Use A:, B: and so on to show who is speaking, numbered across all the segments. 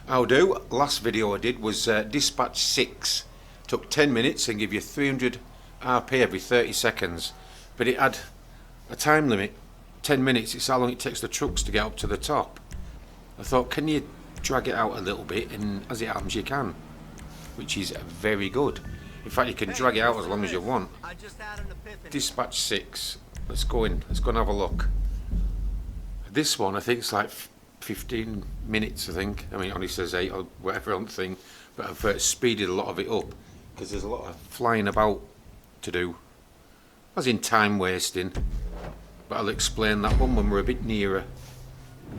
A: How do? Last video I did was dispatch 6. Took 10 minutes and give you 300 RP every 30 seconds. But it had a time limit. 10 minutes, it's how long it takes the trucks to get up to the top. I thought, can you drag it out a little bit? And as it happens, you can. Which is very good. In fact, you can drag it out as long as you want. Dispatch 6. Let's go in. Let's go and have a look. This one, I think it's like 15 minutes, I think. I mean, it only says 8 or whatever on the thing. But I've speeded a lot of it up. Because there's a lot of flying about to do. As in time wasting. But I'll explain that one when we're a bit nearer.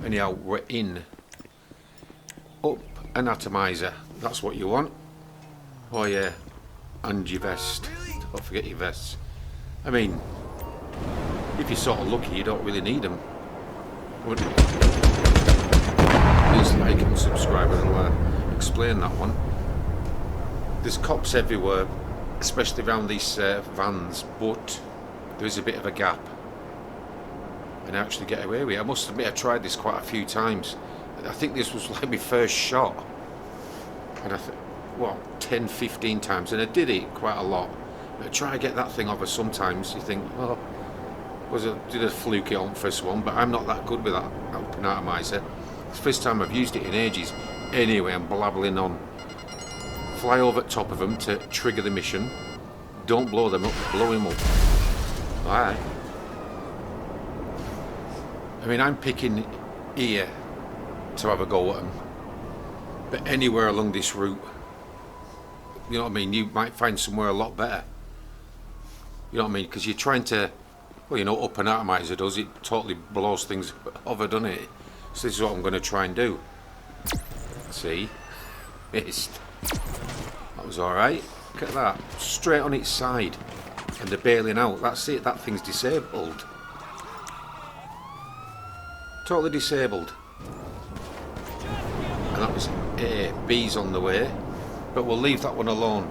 A: Anyhow, we're in. Up an atomizer. That's what you want. Oh yeah. And your vest. Don't forget your vests. I mean, if you're sort of lucky, you don't really need them. Please like and subscribe and I'll explain that one. There's cops everywhere, especially around these vans, but there is a bit of a gap. And I actually get away with it. I must admit I tried this quite a few times. I think this was like my first shot. And I think, well, 10, 15 times, and I did it quite a lot. But I try to get that thing over sometimes. You think, well, did a fluke it on first one, but I'm not that good with that open atomizer. It's the first time I've used it in ages. Anyway, I'm blabbling on. Fly over the top of them to trigger the mission. Don't blow them up, blow him up. Alright. I mean, I'm picking here to have a go at them. But anywhere along this route, you know what I mean, you might find somewhere a lot better. You know what I mean? Because you're trying to, well, you know, up an atomizer does, it totally blows things over, doesn't it? So this is what I'm going to try and do. See? Missed. That was alright. Look at that. Straight on its side. And they're bailing out. That's it. That thing's disabled. Totally disabled. And that was A. B's on the way. But we'll leave that one alone.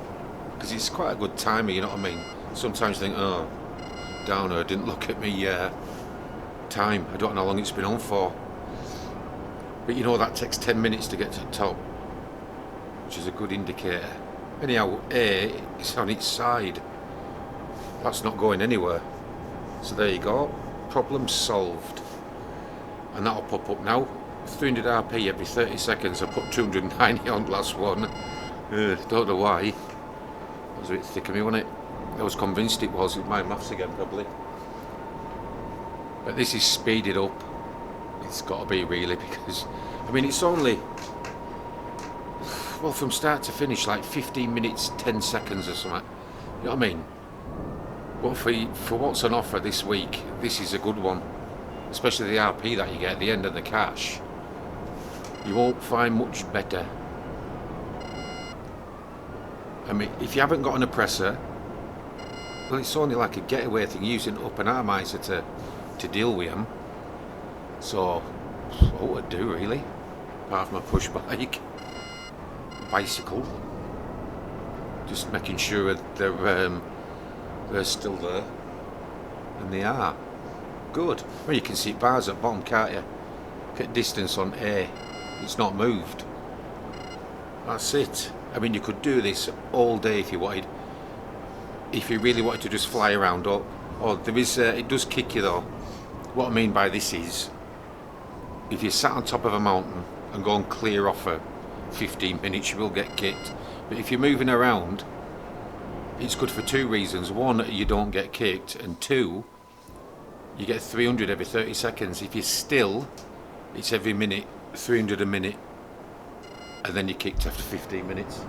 A: Because it's quite a good timer, you know what I mean? Sometimes you think, oh, Downer didn't look at me time. I don't know how long it's been on for. But you know that takes 10 minutes to get to the top. Which is a good indicator. Anyhow, A is on its side. That's not going anywhere. So there you go. Problem solved. And that'll pop up now. 300 RP every 30 seconds. I put 290 on the last one. Don't know why. That was a bit thick of me, wasn't it? I was convinced it was. With my maths again, probably. But this is speeded up. It's got to be, really, because I mean, it's only, well, from start to finish, like 15 minutes 10 seconds or something. You know what I mean? But for what's on offer this week, this is a good one. Especially the RP that you get at the end of the cash. You won't find much better. I mean, if you haven't got an oppressor, well, it's only like a getaway thing, using up an atomizer to deal with them. So, what would I do, really? Apart from a push bike, bicycle, just making sure they're still there, and they are. Good. Well, you can see bars at bottom, can't you? Look at distance on A. It's not moved. That's it. I mean, you could do this all day if you wanted. If you really wanted to just fly around, or there is, it does kick you though. What I mean by this is, if you sat on top of a mountain and go and clear off for 15 minutes, you will get kicked. But if you're moving around, it's good for two reasons. One, you don't get kicked, and two, you get 300 every 30 seconds. If you're still, it's every minute, 300 a minute, and then you're kicked after 15 minutes.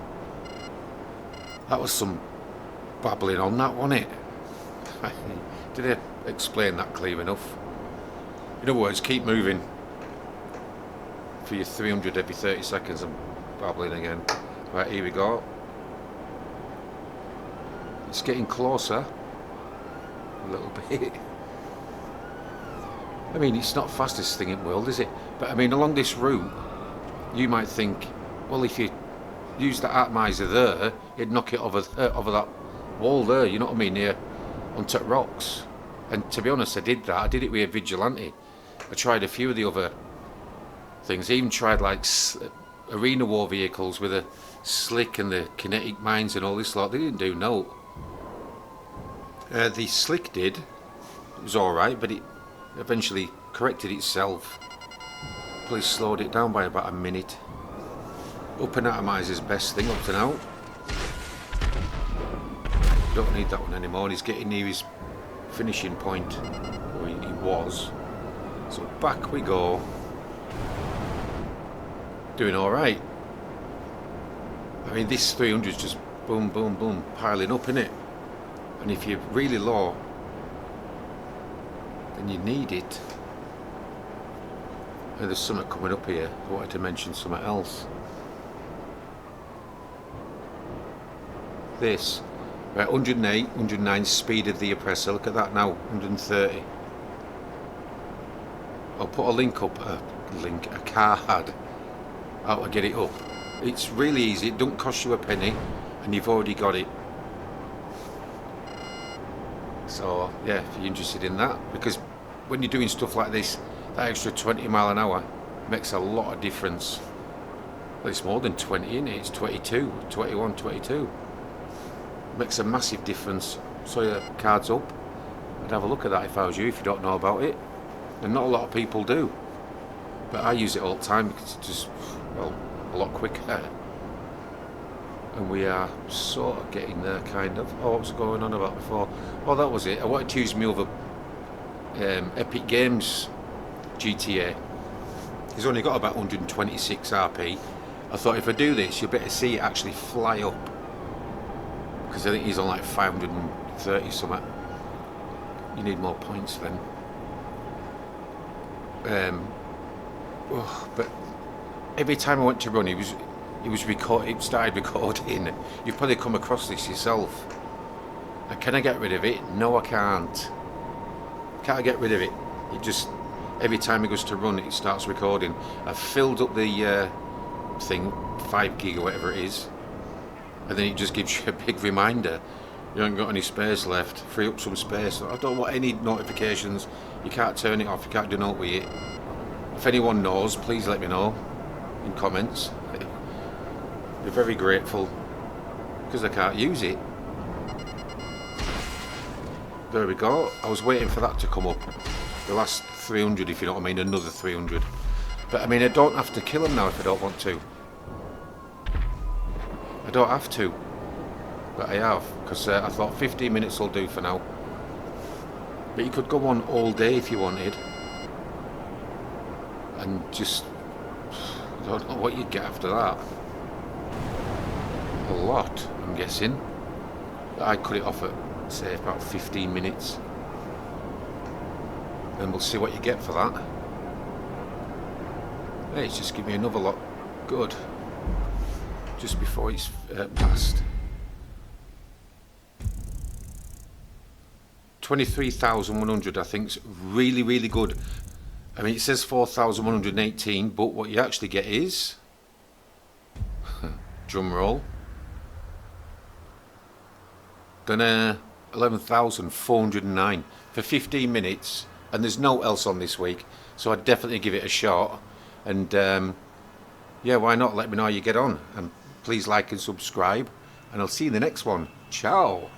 A: That was some babbling on that, wasn't it? Did I explain that clear enough? In other words, keep moving for your 300 every 30 seconds. I'm babbling again. Right, here we go. It's getting closer a little bit. I mean, it's not the fastest thing in the world, is it? But I mean, along this route, you might think, well, if you use the atomizer there, it'd knock it over that wall there, you know what I mean, here onto rocks. And to be honest, I did that. I did it with a vigilante. I tried a few of the other things. I even tried like arena war vehicles with the slick and the kinetic mines and all this lot, they didn't do no. The slick did. It was alright, but it eventually corrected itself. Probably slowed it down by about a minute. Up and atomizer's best thing up to now. Don't need that one anymore. He's getting near his finishing point, or he was. So back we go. Doing alright. I mean, this 300 is just boom, boom, boom, piling up, innit? And if you're really low, then you need it. And there's something coming up here. I wanted to mention something else. This. Right, 108, 109 speed of the oppressor. Look at that now, 130. I'll put a link up, a card, how to get it up. It's really easy, it don't cost you a penny, and you've already got it. So yeah, if you're interested in that, because when you're doing stuff like this, that extra 20 mile an hour makes a lot of difference. Well, it's more than 20, isn't it? It's 22, 21, 22. Makes a massive difference. So your card's up. I'd have a look at that if I was you, if you don't know about it. And not a lot of people do. But I use it all the time because it's just, well, a lot quicker. And we are sort of getting there, kind of. Oh, what was going on about before? Oh, that was it. I wanted to use my other Epic Games GTA. He's only got about 126 RP. I thought if I do this, you'll better see it actually fly up. Because I think he's on like 530 something. You need more points then. But every time I went to run, it started recording. You've probably come across this yourself. And can I get rid of it? No, I can't. Can't I get rid of it? It just, every time it goes to run, it starts recording. I've filled up the thing, 5 gig or whatever it is, and then it just gives you a big reminder. You haven't got any space left. Free up some space. I don't want any notifications. You can't turn it off. You can't do nothing with it. If anyone knows, please let me know in comments. Be very grateful, because I can't use it. There we go. I was waiting for that to come up. The last 300, if you know what I mean, another 300. But I mean, I don't have to kill them now if I don't want to. I don't have to. But I have, because I thought 15 minutes will do for now. But you could go on all day if you wanted. And just, I don't know what you'd get after that. A lot, I'm guessing. But I cut it off at, say, about 15 minutes. And we'll see what you get for that. Hey, it's just give me another lot. Good. Just before it's passed. 23,100, I think, is really, really good. I mean, it says 4,118, but what you actually get is, drum roll, 11,409 for 15 minutes, and there's no else on this week, so I'd definitely give it a shot. And yeah, why not? Let me know how you get on, and please like and subscribe, and I'll see you in the next one. Ciao.